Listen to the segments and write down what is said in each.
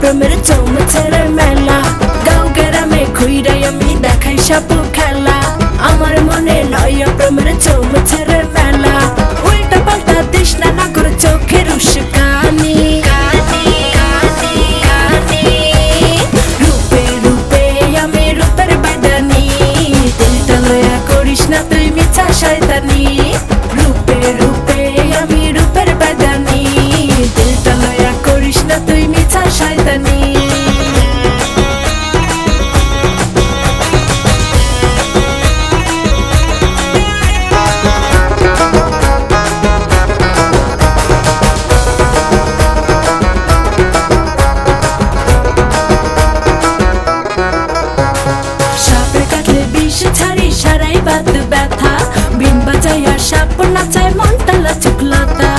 প্রেমের চৌমুছের মেলা গাঁও গ্রামে ঘুইরাই আমি দেখাই সব খেলা আমার মনে নয়া প্রেমের চৌমুছের মেলা উল্টা পাল্টা তৃষ্ণা না করে চোখের উস্কানি রূপে রূপে আমি রূপের বাদানি দিলটা লয়া করিস না তুই মিছা শয়তানি রূপে রূপে আমি রূপের বাদানি দিলটা লয়া করিস না তুই মিছা শয়তানি ব্যথা বিন বাজাইয়া সাপ নাচায় মনটা লাচুকলতা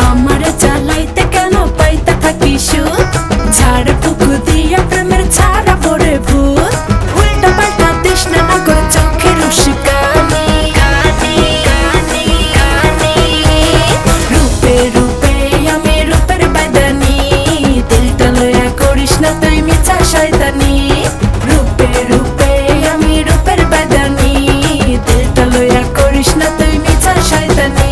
আমার চালাইতে কেন পাইতে থাকি সুখ ঝাড় ফুক দিয়া প্রেমের ছাড়া পড়ে ভূত উল্টা পাল্টা তৃষ্ণা না করে চোখের উস্কানি রূপে রূপে আমি রূপের বাদানি দিলটা লয়া করিস না তুই মিছা শয়তানি রূপে রূপে আমি রূপের বাদানি দিলটা লয়া করিস না তুই মিছা শয়তানি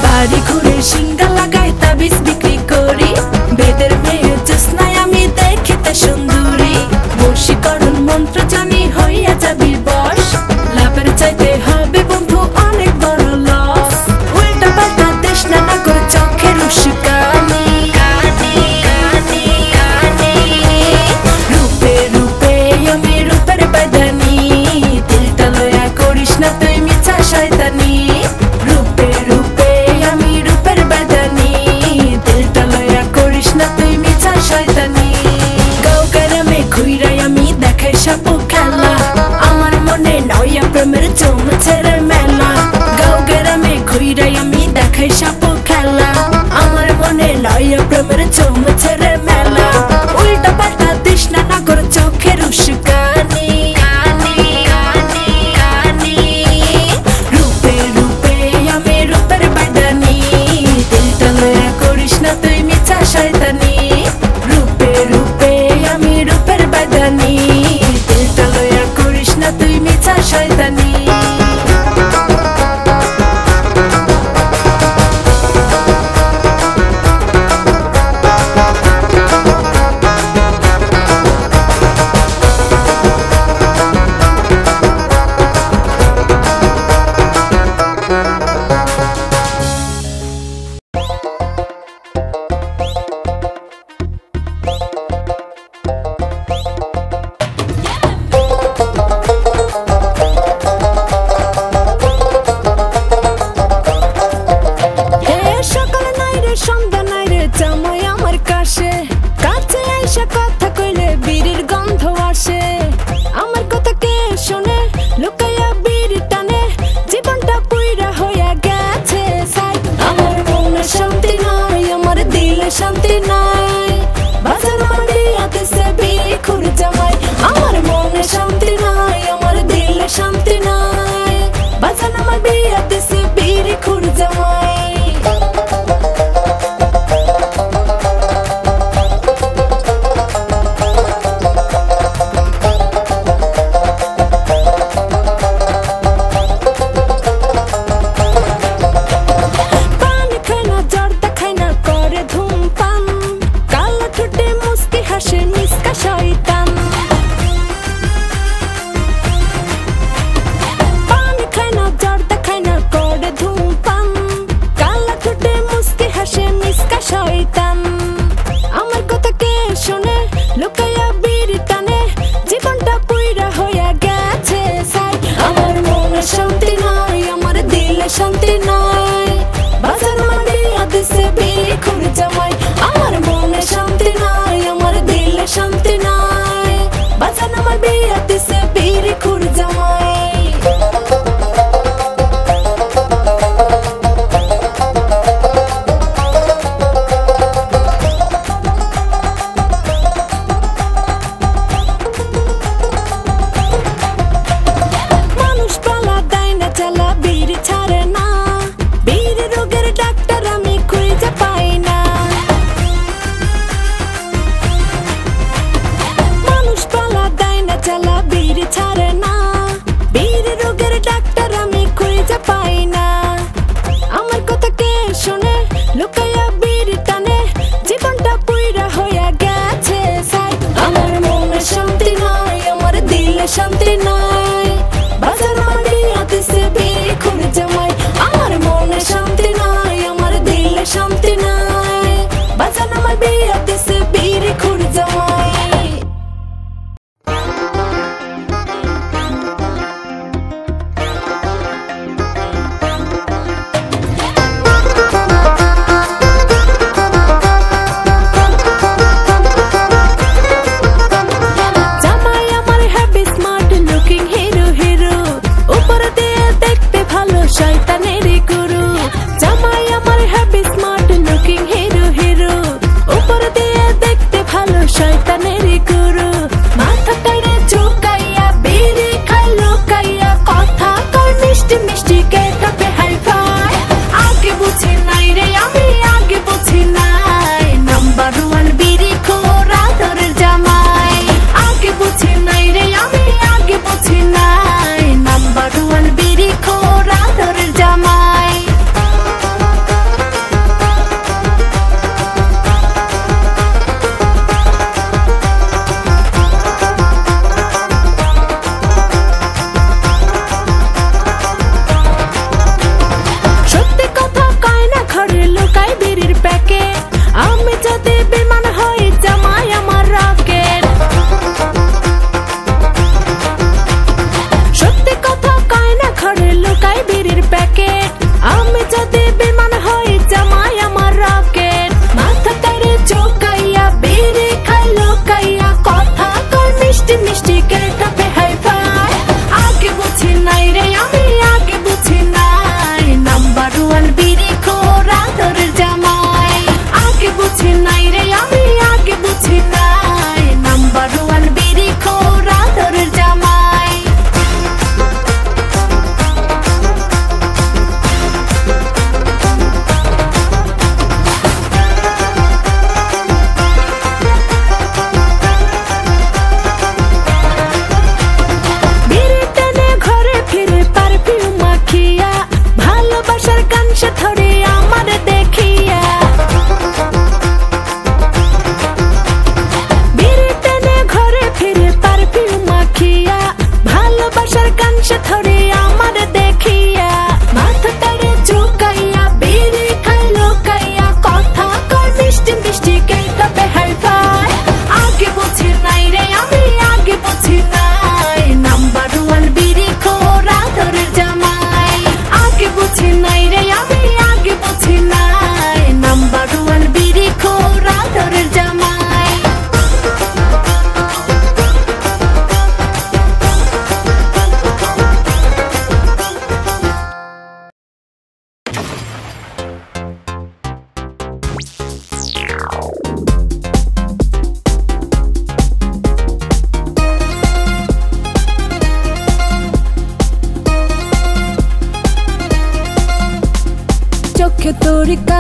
বাড়ি ঘুরে সিঙ্গা লাগাই তাবিজ বিক্রি করি বেদের মেয়ে জোৎস্নায় আমি দেখিতে সুন্দরী বশীকরণ মন্ত্র জানি হইয়া যাবি বশ লাভের চাইতে হবে বন্ধু অনেক বড় লস উল্টা পাল্টা তৃষ্ণা না করে চোখের উস্কানি রূপে রূপে আমি রূপের বাদানি দিলটা লয়া করিস না তুই মিছা শয়তানি রূপে রূপে আমি রূপের বাদানি দিলটা লয়া করিস না তুই মিছা শয়তানি গাঁও গ্রামে ঘুইরাই আমি দেখাই সব খেলা আমার মনে নয়া প্রেমের চৌমুছের মেলা গাঁও গ্রামে ঘুইরাই আমি দেখাই সব খেলা আমার মনে নয়া প্রেমের চৌমুছের মেলা উল্টা পাল্টা তৃষ্ণা না করে চোখের উস্কানি রূপে রূপে আমি রূপের বাদানি দিলটা লয়া করিস না তুই মিছা শয়তানি রূপে রূপে আমি রূপের বাদানি দিলটা লয়া করিস না তুই মিছা শয়তানি কথা কইলে বীরের গন্ধ আসে আমার কথা কে শোনে লুকাইয়া বীর টানে জীবনটা পুইরা হইয়া গেছে সাই আমার মনে শান্তি নাই আমার দিলে শান্তি নাই বাজার মাটিয়াতে সে বিড়ি খুর জামাই আমার মনে শান্তি নাই আমার দিলে শান্তি নাই বাজার আমার বিয়াতে সে বিড়ি খুর জামাই শান্তি নাই বাজার মাটিয়াতে সে বিড়ি খুর জামাই আমার মনে শান্তি নাই আমার দিলে শান্তি নাই বাজার আমার বিয়াতে সে বিড়ি খুর জামাই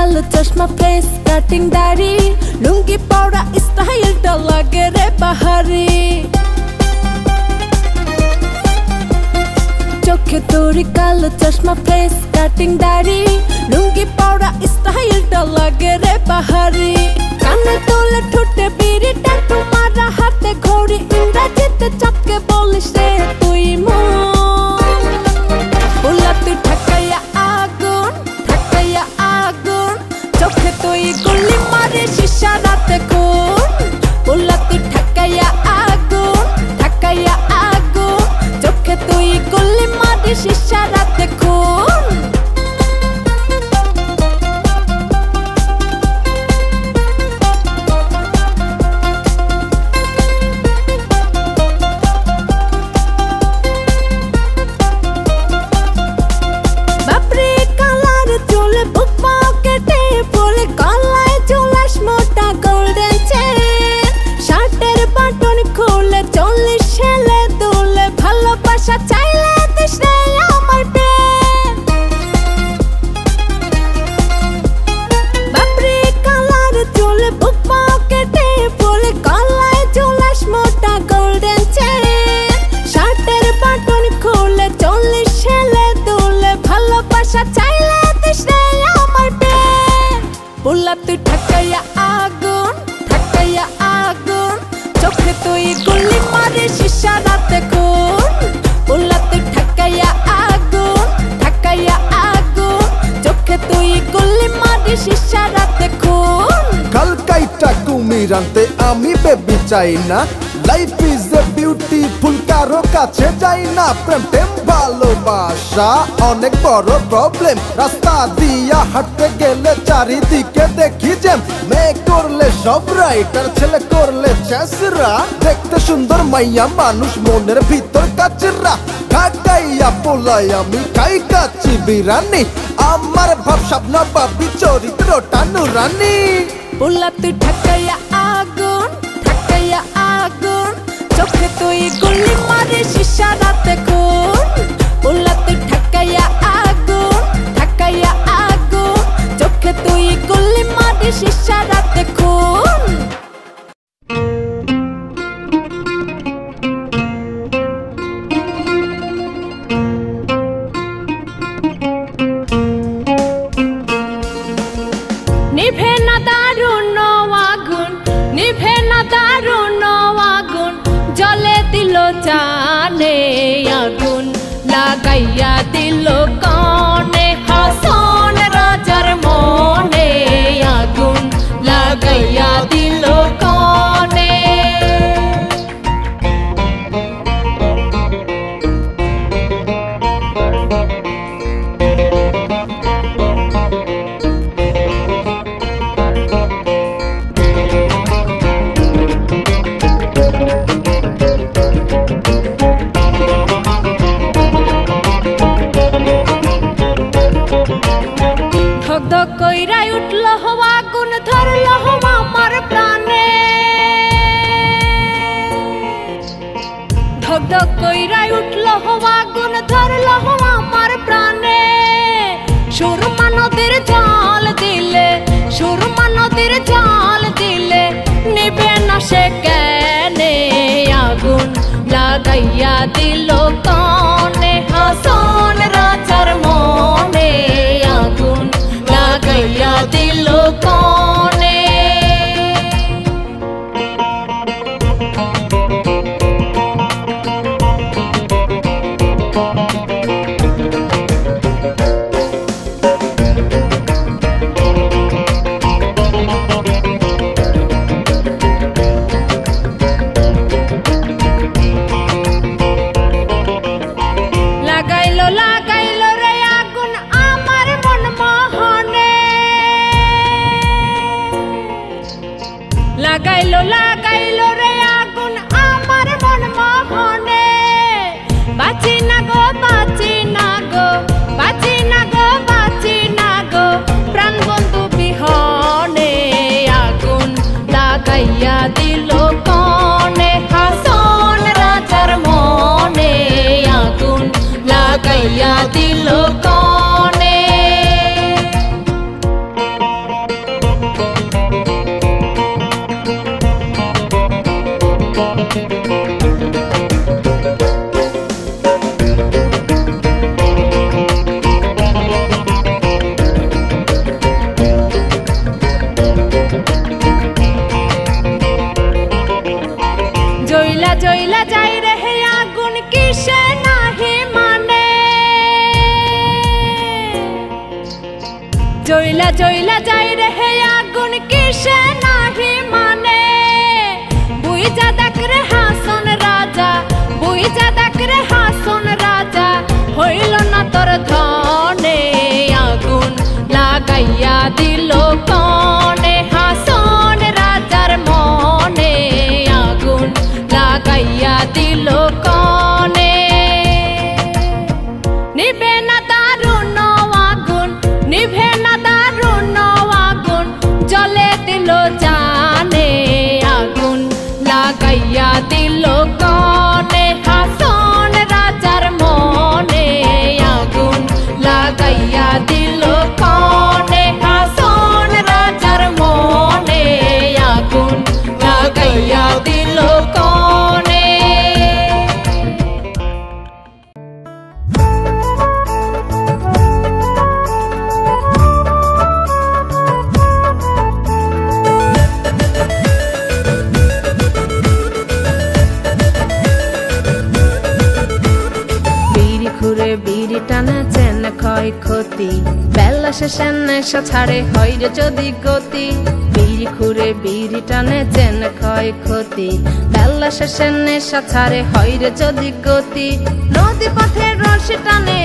কালো চশমা ফেস কাটিং দাড়ি লুঙ্গি পরা স্টাইলটা লাগে রে বাহারি চোখে তোরি কালো চশমা ফেস কাটিং দাড়ি লুঙ্গি পরা স্টাইলটা লাগে রে বাহারি কানে তোলে ঠোঁটে বিড়ি ট্যাটু মারা হাতে ঘড়ি ইংরেজিতে চাপকে বলিস রে তুই মন বললা তুই ঠাকাইয়া আগুন চোখে তুই গুলি মারে শিশা রাতে খুন বললা তুই ঠাকাইয়া আগুন চোখে তুই গুলি মারে শিশা রাতে খুন তুই ঠাকাইয়া আগুন চোখে তুই গুলি মারে শিশা রাতে খুন বললা তুই ঠাকাইয়া আগুন চোখে তুই গুলি মারে শিশা রাতে খুন কালকাইটা কুমির আনতে আমি বেবি চাই না লাইফ ইজ এ বিউটিফুল কারো কাছে যাই না প্রেম টেম ভালোবাসা অনেক বড় প্রবলেম রাস্তা দিয়া হাঁটতে গেলে চারিদিকে দেখি জ্যাম মেয়ে করলে সব রাইট আর ছেলে করলে ছেসরা দেখতে সুন্দর মাইয়া মানুষ মনের ভিতর কাচরা ঢাকাইয়া পোলাই আমি খাই কাচ্ছি বিরানি আমার ভাব স্বপ্ন বাবি চরিত্রটা নুরানি বললা তুই ঠাকাইয়া আগুন চোখে তুই গুলি মারে শিশা রাতে খুন বললা তুই ঠাকাইয়া আগুন চোখে তুই গুলি মারে শিশা রাতে খুন নিভে না দারুণ আগুন জলে দিল জানে আগুন লাগাইয়া দিল কনে হাসন রাজার মনে আগুন লাগাইয়া দিল কনে ধক কইরাই উঠল হওয়া আগুন ধরল হওয়া আমার প্রাণে ধক কইরাই উঠল হওয়া আগুন ধরল হওয়া আমার প্রাণে সুরমা নদীর জল দিলে নিবে না সে কেনে আগুন লাগাইয়া দিল কনে হাসন রাজার মনে আগুন লাগাইয়া দিল কনে লাগাইলো রে আগুন আমার মন মোহনে লাগাইলো রে আগুন আমার মন মোহনে বাঁচি না গো প্রাণ বন্ধু বিহনে আগুন লাগাইয়া দিল কনে হাসন রাজার মনে আগুন লাগাইয়া দিল কনে জইলা যাই রে হে আগুন কিসে নাহি মানে বুইজা দেখ রে হাসন রাজা বুইজা দেখ রে হাসন রাজা হইল না তোর ধনে আগুন লাগাইয়া দিল কনে হাসন রাজার মনে আগুন লাগাইয়া দিল কনে নিভে না দারুণ আগুন নিভে না দারুণ আগুন জ্বলে দিল জানে আগুন লাগাইয়া দিল কনে হাসন রাজার মনে আগুন লাগাইয়া দিল কনে হাসন রাজার মনে আগুন লাগাইয়া দিল কনে বিড়ি টানা চেন ক্ষয় ক্ষতি বেলা শেষে নেশা ছাড়ে হইরে যদি গতি বিড়ি খুঁড়ে বিড়ি টানে চেন ক্ষয় ক্ষতি বেলা শেষে নেশা ছাড়ে হইরে যদি গতি নদী পথে রশি টানে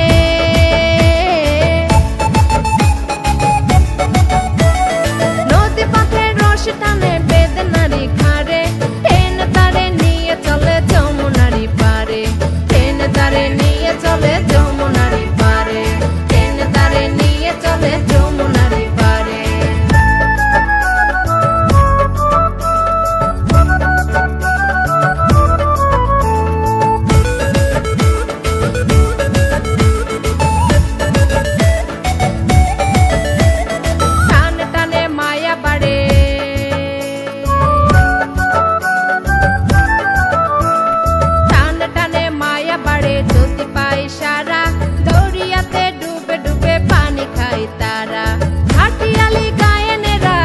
নদী পথে রশি টানে বেদে নারী খাড়ে টেনে তারে নিয়ে চলে যমুনারি পারে টেনে তারে নিয়ে চলে যমুনারি পারে টেনে তারে নিয়ে চলে যমুনারি পারে টানে টানে মায়া বাড়ে টানে টানে মায়া বাড়ে যদি পাই সারা দৌড়িয়াতে ডুবে ডুবে পানি খাই তারা হাটিয়ালি গায়েনেরা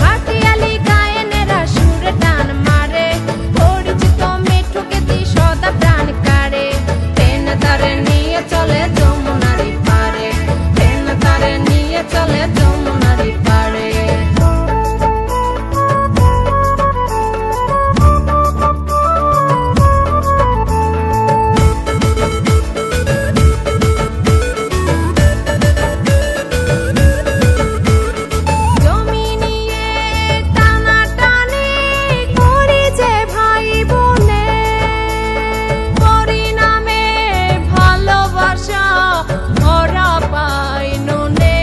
হাটিয়ালি গায়েনেরা সুরে টান মারে পরিচিত মিঠুকে দি সদা প্রাণ কাড়ে টেনে তারে নিয়ে চলে যমুনারি পারে টেনে তারে নিয়ে চলে যমুনারি পারে জমি নিয়ে টানাটানি করি যে ভাই বোনে পরিণামে ভালোবাসা ভরা পাই নুনে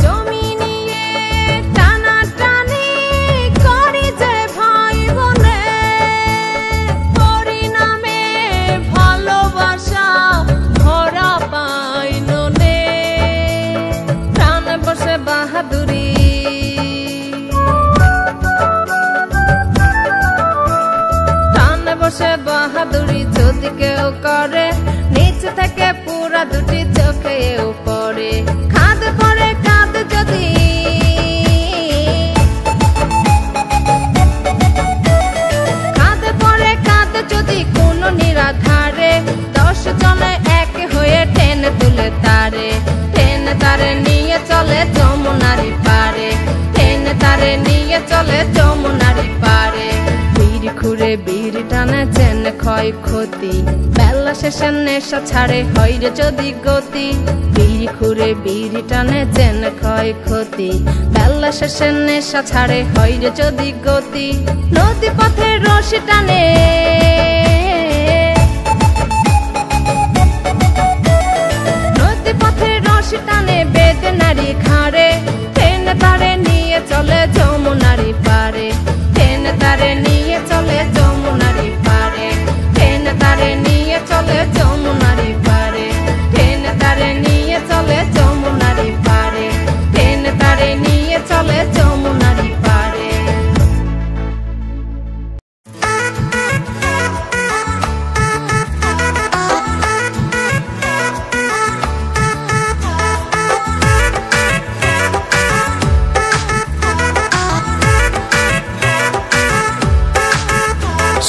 জমি নিয়ে টানাটানি করি যে ভাই বোনে পরিণামে ভালোবাসা ভরা পাই নুনে প্রাণ বসে বাহাদুরি প্রাণ বসে বাহাদুরি যদি কেউ করে নিচে থেকে পুরা দুটি চোখে উপরে খাদ পরে কাঁদ যদি খাদ পরে কাঁদ যদি কোনো নিরাধারে 10 জনে এক হয়ে টেনে তুলে তারে টেনে তারে নিয়ে চলে যমুনারি পারে টেনে তারে নিয়ে চলে যমুনারি পারে বিড়ি খুঁড়ে বিড়ি টানে চেন ক্ষয় ক্ষতি বেলা শেষে নেশা ছাড়ে হইরে যদি গতি বিড়ি খুঁড়ে বিড়ি টানে চেন ক্ষয় ক্ষতি বেলা শেষে নেশা ছাড়ে হইরে যদি গতি নদী পথে রশি টানে নদী পথে রশি টানে বেদে নারী খাড়ে টেনে তারে নিয়ে চলে যমুনারি পারে টেনে তারে নিয়ে চলে যমুনারি পারে টেনে তারে নিয়ে চলে যমুনারি পারে টেনে তারে নিয়ে চলে যমুনারি পারে টেনে তারে নিয়ে চলে যমুনারি পারে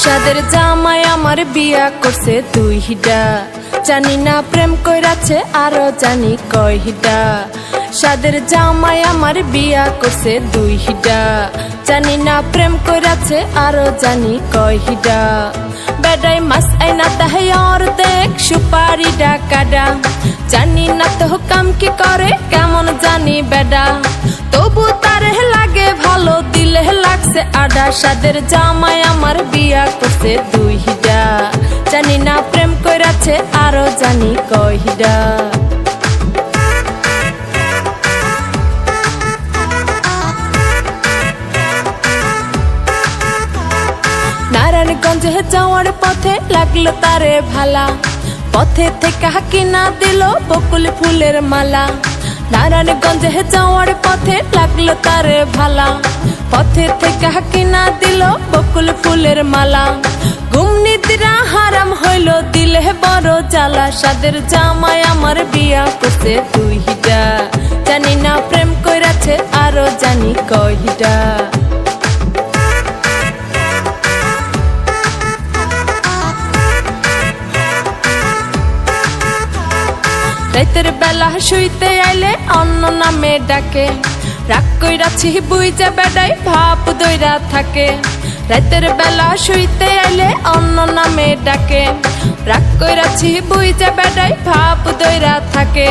সাদের জামাই আমার বিয়া করছে দুইটা, জানি না প্রেম কইরাছে আরো জানি কয়টা। সাদের জামাই আমার বিয়া করছে দুইটা, জানি না প্রেম কইরাছে আরো জানি কয়টা। বেডাই মাছ আইনা তাহে অর্ধেক সুপারি ডাকাডা, জানি না তো কাম কি করে কেমন জানি বেডা, তবু তারে লাগে ভালো দিলে লাগছে আডা। সাদের জামাই আমার বিয়া করছে দুইটা, জানি না প্রেম কইরাছে আরো জানি কয়টা। নারায়ণগঞ্জে যাওয়ার পথে লাগলো তারে ভালা, পথে থেকে কিনা দিল বকুল ফুলের মালা। নারায়ণগঞ্জে যাওয়ার পথে লাগলো তারে ভালা, পথে থেকে কিনা দিল বকুল ফুলের মালা। ঘুম নিদ্রা হারাম হইল দিলে বড় জ্বালা, সাদের জামাই আমার বিয়া করছে দুইটা, জানি না প্রেম কইরাছে আরো জানি কয়টা। রাতের বেলা শুইতে আইলে অন্য নামে ডাকে, রাগ কইরাছি বুইজা বেডাই ভাব দইরা থাকে। রাতের বেলা শুইতে আইলে অন্য নামে ডাকে, রাগ কইরাছি বুইজা বেডাই ভাব দইরা থাকে।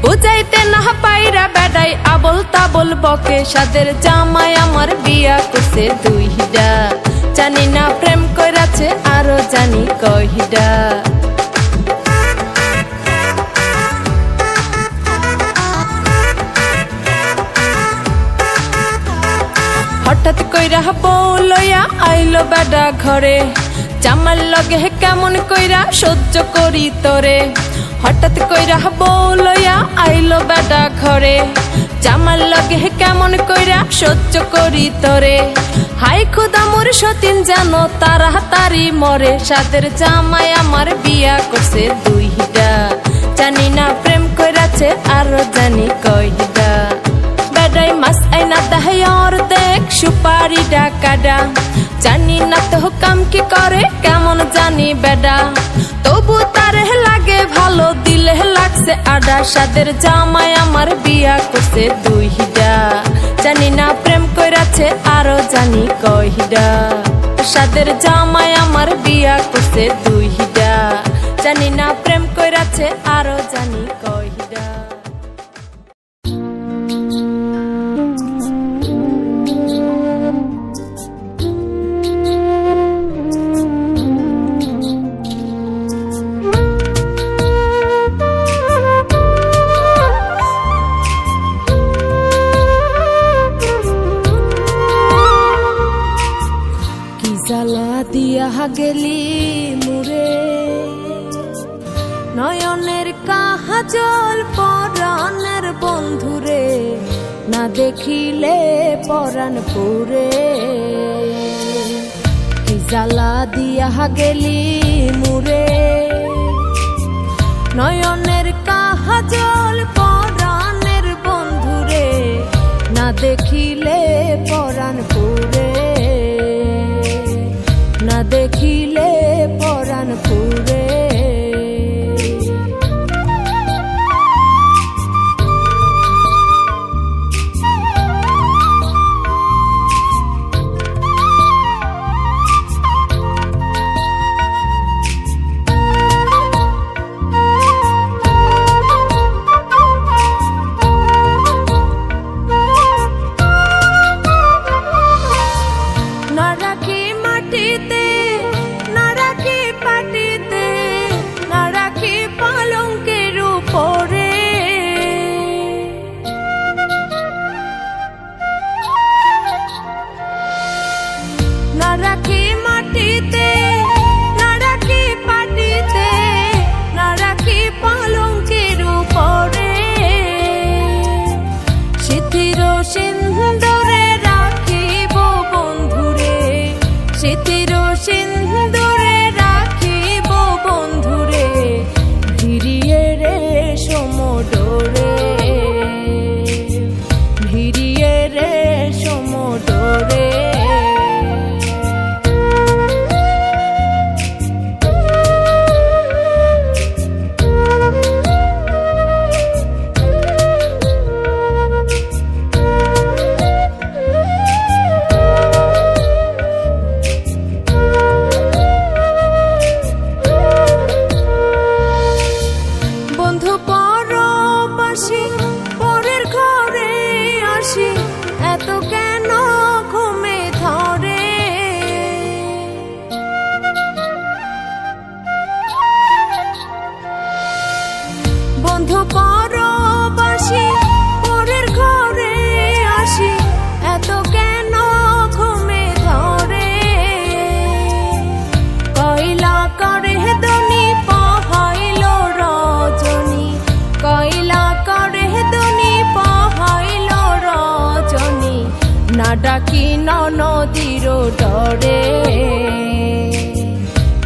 বুঝাইতে না পাইরা বেডাই আবল তাবল বকে, সাদের জামাই আমার বিয়া করছে দুইটা, জানি না প্রেম কইরাছে আরো জানি কয়টা। হঠাৎ কইরা বউ লইয়া আইলো বেডা ঘরে, জামার লগে কেমন কইরা সহ্য করি তোরে। হঠাৎ কইরা বউ লইয়া আইলো বেডা ঘরে, জামার লগে কেমন কইরা সহ্য করি তোরে। হাই খুদা মোর সতীন জানো তাড়াতাড়ি মরে, সাদের জামাই আমার বিয়া করছে দুইটা, জানি না প্রেম কইরাছে আরো জানি কয়টা। বেডাই মাছ আইনা তাহে অর্ধেক সুপারি ডাকাডা, জানি না তো কাম কি করে কেমন জানি বেডা, তবু তারে লাগে ভালো দিলে লাগছে আডা। সাদের জামাই আমার বিয়া করছে দুইটা, জানি না প্রেম কইরাছে আরো জানি কয়টা। সাদের জামাই আমার বিয়া করছে দুইটা, জানি না প্রেম কইরাছে আরো জানি কয়টা। জ্বালা দিয়া গেলি মুরে, নয়নের কাজল পরাণের বন্ধুরে, না দেখিলে পরাণ পুরে। কি জ্বালা দিয়া গেলি মুরে, নয়নের কাজল পরাণের বন্ধুরে, না দেখিলে পরাণ পুরে, না দেখিলে পরাণ পুরে।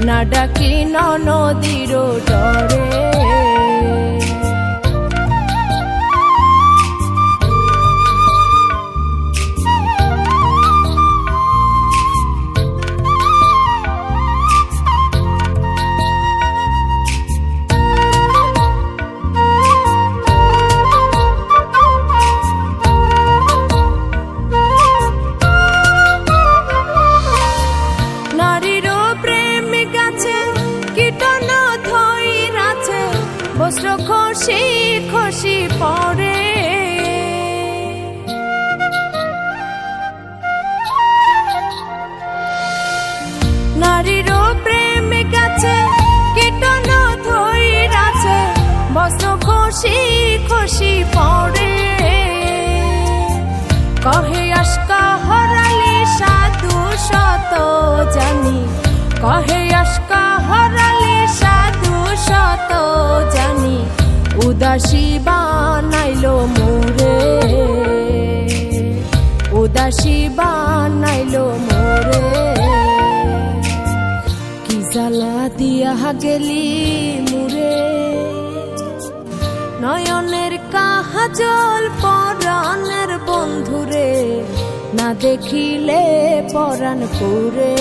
না ডাকি ননদীর ডরে। বস্ত্র খসি খসি পড়ে, নারীর প্রেমিক আছে কীটন ধৈরাছে, বস্ত্র খসি খসি পড়ে। কহে আশকা হরালি সাধু শত জানি, কহে আশকা হরালি সাধু শত জানি, উদাসী বানাইলো মোরে, উদাসী বানাইলো মোরে। কি জ্বালা দিয়া গেলি মুরে, নয়নের কাজল পরাণের বন্ধুরে, না দেখিলে পরাণ পুরে।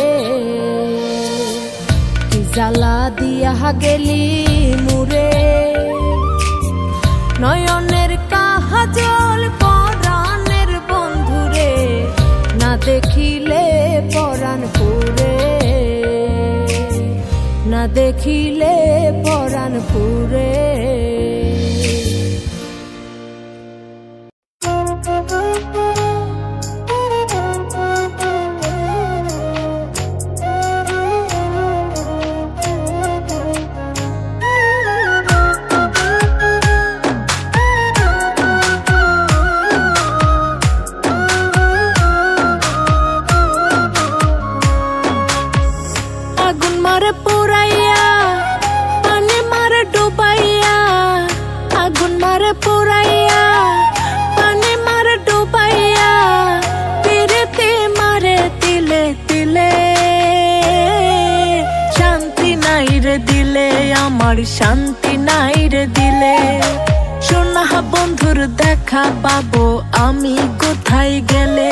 কি জ্বালা দিয়া গেলি মুরে, নয়নের কাজল পরাণের বন্ধুরে, না দেখিলে পরাণ পুরে, না দেখিলে পরাণ পুরে। শান্তি নাই রে দিলে, সোনা বন্ধুর দেখা পাবো আমি কোথায় গেলে।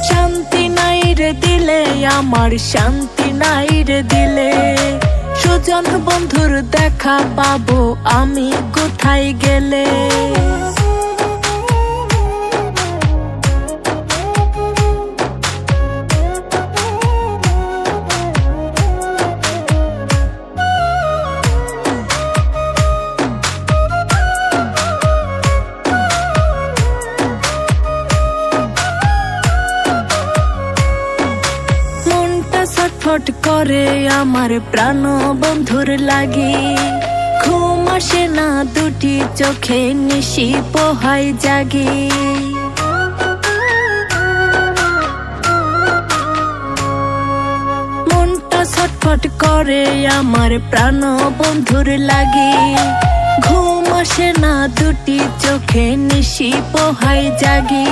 শান্তি নাই রে দিলে আমার, শান্তি নাই রে দিলে, সুজন বন্ধুর দেখা পাবো আমি কোথায় গেলে। ছটফট করে আমার প্রাণ বন্ধুর লাগি, ঘুম আসে না দুটি চোখে নিশি পোহাই জাগি। মনটা ছটফট করে আমার প্রাণ বন্ধুর লাগি, ঘুম আসে না দুটি চোখে নিশি পোহাই জাগি।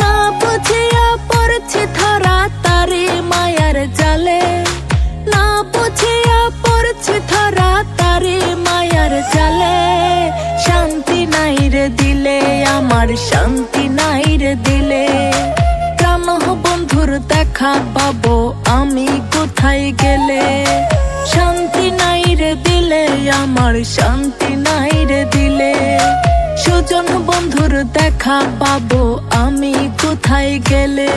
না বুঝিয়া পড়ছে ধরা তারে মায়ার জালে, না বুঝিয়া পড়ছে ধরা তারে মায়ার জালে। শান্তি নাই রে দিলে আমার, শান্তি নাই রে দিলে, প্রাণ বন্ধুর দেখা পাবো আমি কোথায় গেলে। শান্তি নাই রে দিলে আমার, শান্তি নাই রে দিলে, সুজন বন্ধুর দেখা পাবো আমি কোথায় গেলে।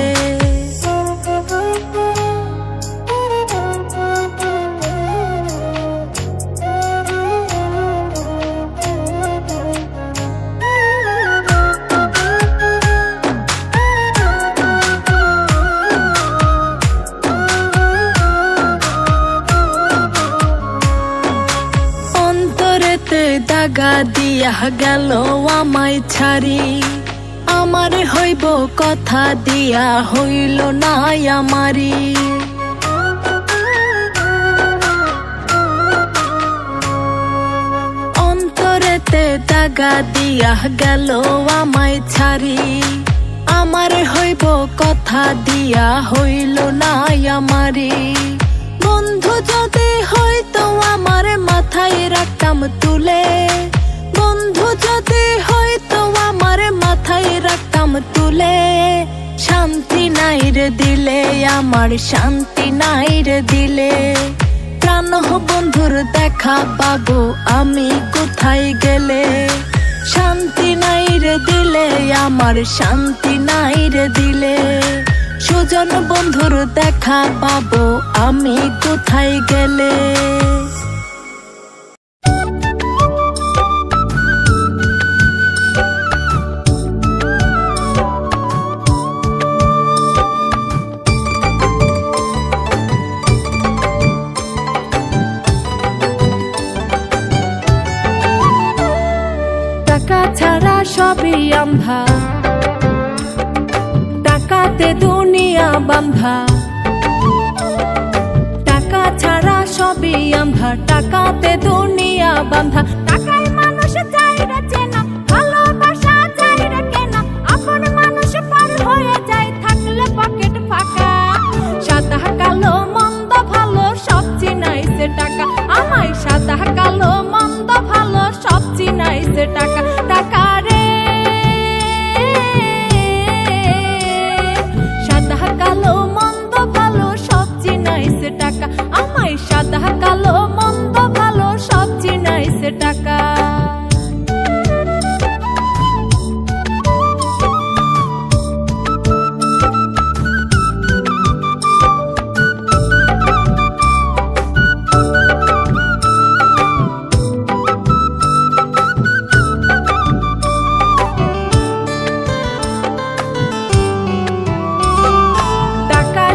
দাগা দিয়া গেল আমায় ছাড়ি, আমার হইব কথা দিয়া হইল না আমারি। অন্তরেতে দাগা দিয়া গেল আমায় ছাড়ি, তোমার হইব কথা দিয়া হইল না আমারে বন্ধু যদি হইতো আমার মাথায় রাখতাম তুলে বন্ধু যদি হইতো আমার মাথায় রাখতাম তুলে শান্তি নাই রে দিলে আমার শান্তি নাই রে দিলে প্রাণ বন্ধুর দেখা পাবো আমি কোথায় গেলে শান্তি নাই রে দিলে আমার শান্তি নাই রে দিলে সুজন বন্ধুর দেখা পাবো আমি কোথায় গেলে টাকা ছাড়া সবই আন্ধা টাকাতে দুনিয়া বান্ধা টাকা ছাড়া সবই আন্ধা টাকাতে দুনিয়া বান্ধা টাকায় মানুষ চাইরা চেনা ভালোবাসা চাইরা কেনা আপন মানুষ পার হয়ে যায় থাকলে পকেট ফাঁকা সাদা কালো মন্দ ভালো সব চিনাইছে টাকা আমায় সাদা কালো মন্দ ভালো সব চিনাইছে টাকা টাকা রে সাদা কালো মন্দ ভালো সব চিনাইছে টাকা আমায় সাদা কালো মন্দ ভালো সব চিনাইছে টাকা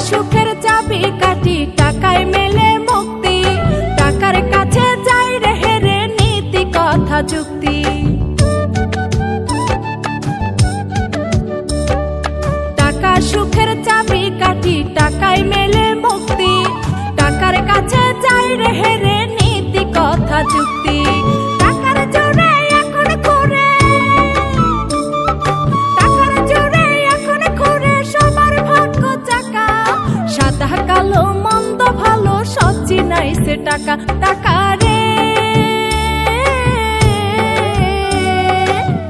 সুখের চাবি কাঠি টাকায় মেলে মুক্তি টাকার কাছে যাই রে হেরে নীতি কথা যুক্তি টাকা সুখের চাবি কাঠি টাকায় মেলে মুক্তি টাকার কাছে যাই রে হেরে নীতি কথা যুক্তি টাকার জোরে এখন ঘুরে টাকার জোরে এখন ঘুরে সবার ভাগ্য চাকা সাদা কালো মন্দ ভালো সব চিনাইছে টাকা টাকা রে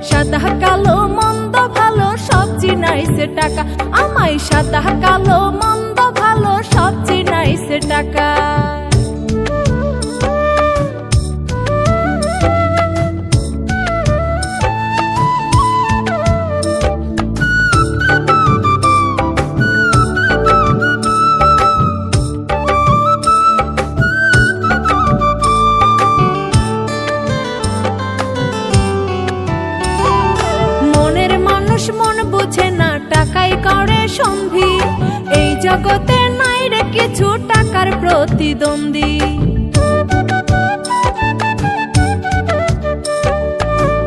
সাদা কালো মন্দ ভালো সব চিনাইছে টাকা আমায় সাদা কালো মন্দ ভালো সব চিনাইছে টাকা মন বুঝে না টাকাই করে সন্ধি এই জগতে নাই রে কিছু টাকার প্রতিদ্বন্দ্বী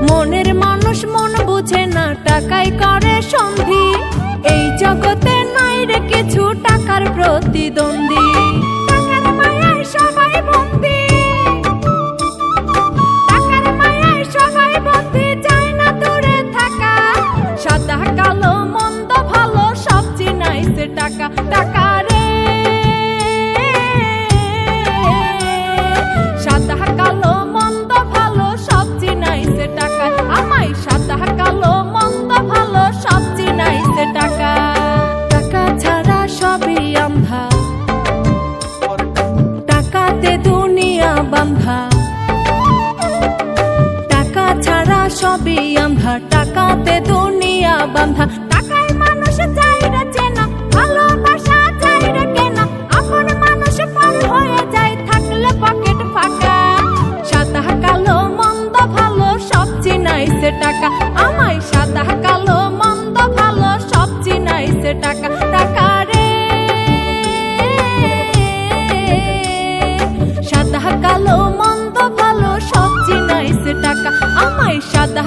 মনের মানুষ মন বুঝে না টাকাই করে সন্ধি এই জগতে নাই রে কিছু টাকার প্রতিদ্বন্দ্বী টাকার মায়ায় সবাই বন্দী টাকার মায়ায় সবাই বন্দী যায় না দূরে থাকা সাদা কালো মন্দ ভালো সব চিনাইছে টাকা টাকা রে সাদা কালো মন্দ ভালো সব চিনাইছে টাকা আমায় সাদা কালো মন্দ ভালো সব চিনাইছে টাকা টাকা ছাড়া সবই আন্ধা টাকাতে দুনিয়া বান্ধা টাকা ছাড়া সবই আন্ধা টাকাতে দুনিয়া বান্ধা টাকায় মানুষ চাইরা চেনা ভালোবাসা চাইরা কেনা আপন মানুষ পার হয়ে যায় থাকলে পকেট ফাঁকা সাদা কালো মন্দ ভালো সব চিনাইছে টাকা আমায় সাদা কালো মন্দ ভালো সব চিনাইছে টাকা টাকা রে সাদা কালো মন্দ ভালো সব চিনাইছে টাকা আমায় সাদা